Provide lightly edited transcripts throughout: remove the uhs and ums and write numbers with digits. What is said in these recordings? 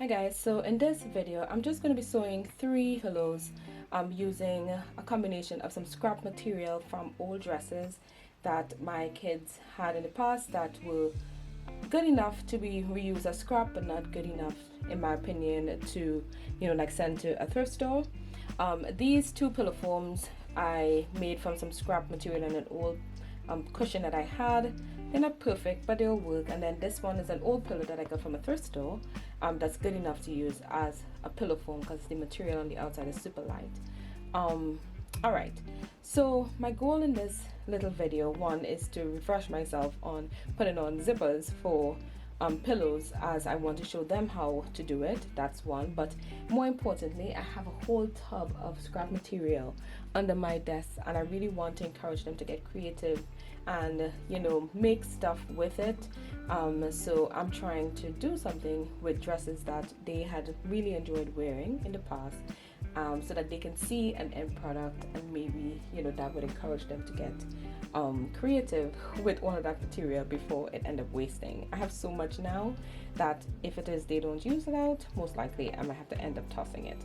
Hi guys, so in this video I'm just going to be sewing 3 pillows using a combination of some scrap material from old dresses that my kids had in the past that were good enough to be reused as scrap but not good enough in my opinion to like send to a thrift store. These 2 pillow foams I made from some scrap material and an old cushion that I had. They're not perfect but they'll work, and then this one is an old pillow that I got from a thrift store that's good enough to use as a pillow foam because the material on the outside is super light. Alright, so my goal in this little video, one, is to refresh myself on putting on zippers for pillows, as I want to show them how to do it. That's one, but more importantly I have a whole tub of scrap material under my desk and I really want to encourage them to get creative and make stuff with it. So I'm trying to do something with dresses that they had really enjoyed wearing in the past, so that they can see an end product, and maybe that would encourage them to get creative with all of that material before it end up wasting. I have so much now that if it is they don't use it out, most likely I might have to end up tossing it.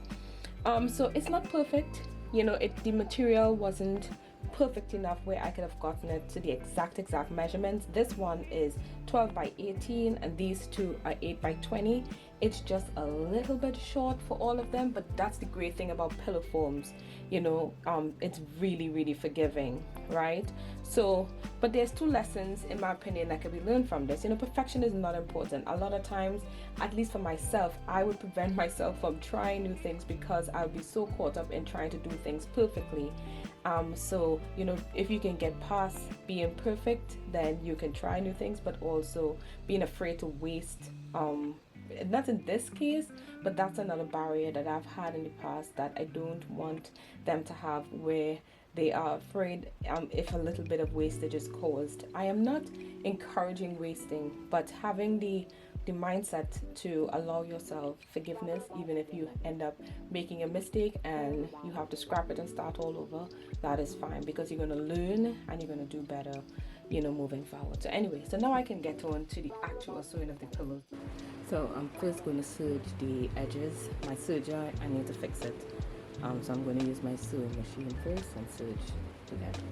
So it's not perfect, the material wasn't perfect enough where I could have gotten it to the exact measurements. This one is 12 by 18 and these 2 are 8 by 20. It's just a little bit short for all of them, but that's the great thing about pillow foams, it's really forgiving, right? So, but there's 2 lessons in my opinion that can be learned from this. Perfection is not important. A lot of times, at least for myself, I would prevent myself from trying new things because I would be so caught up in trying to do things perfectly. So if you can get past being perfect, then you can try new things, but also being afraid to waste, not in this case, but that's another barrier that I've had in the past that I don't want them to have, where they are afraid if a little bit of wastage is caused. I am not encouraging wasting, but having the mindset to allow yourself forgiveness even if you end up making a mistake and you have to scrap it and start all over. That is fine, because you're going to learn and you're going to do better moving forward. So anyway, so now I can get on to the actual sewing of the pillows. So I'm first going to serge the edges. My serger, I need to fix it, so I'm going to use my sewing machine first and serge the edges.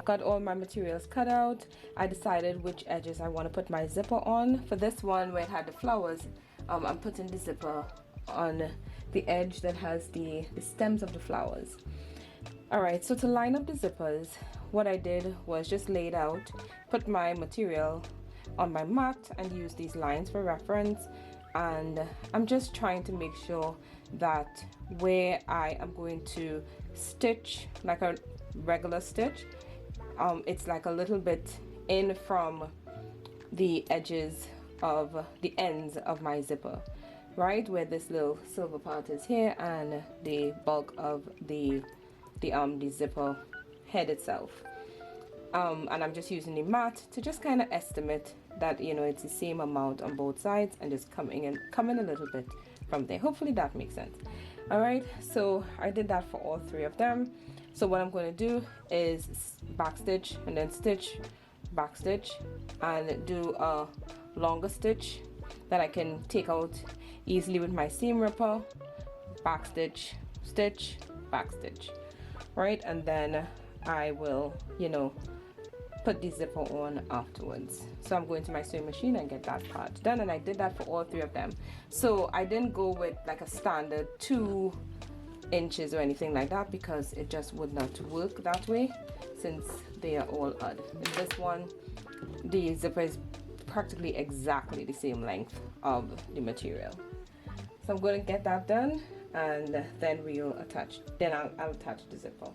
Got all my materials cut out. I decided which edges I want to put my zipper on. For this one where it had the flowers, I'm putting the zipper on the edge that has the stems of the flowers. Alright, so to line up the zippers, what I did was just lay it out, put my material on my mat and use these lines for reference, and I'm just trying to make sure that where I am going to stitch like a regular stitch, it's like a little bit in from the edges of the ends of my zipper, right where this little silver part is here and the bulk of the zipper head itself. And I'm just using the mat to just kind of estimate that it's the same amount on both sides and just coming a little bit from there. Hopefully that makes sense. Alright, so I did that for all 3 of them. So what I'm going to do is back stitch and then stitch, back stitch, and do a longer stitch that I can take out easily with my seam ripper. Back stitch, stitch, back stitch, right? And then I will put the zipper on afterwards. So I'm going to my sewing machine and get that part done, and I did that for all 3 of them. So I didn't go with like a standard 2 inches or anything like that because it just would not work that way since they are all odd. In this one, the zipper is practically exactly the same length of the material. So I'm going to get that done and then we'll attach, then I'll attach the zipper.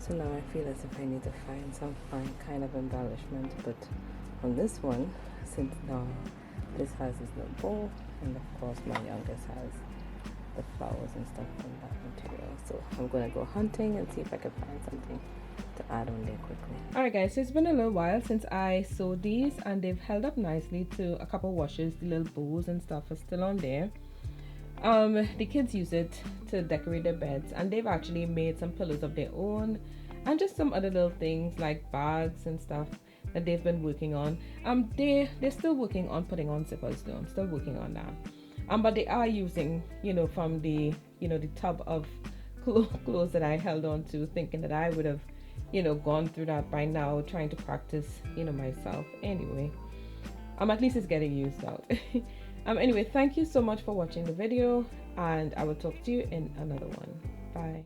So now I feel as if I need to find some fine kind of embellishment, but on this one, since now this has this little bow, and of course my youngest has the flowers and stuff from that material, so I'm gonna go hunting and see if I can find something to add on there quickly. Alright guys, so it's been a little while since I sewed these, and they've held up nicely to a couple washes. The little bows and stuff are still on there. The kids use it to decorate their beds, and they've actually made some pillows of their own and just some other little things like bags and stuff that they've been working on. They're still working on putting on zippers though. I'm still working on that. But they are using, from the the tub of clothes that I held on to, thinking that I would have gone through that by now, trying to practice myself. Anyway, at least it's getting used out. Anyway, thank you so much for watching the video, and I will talk to you in another one. Bye.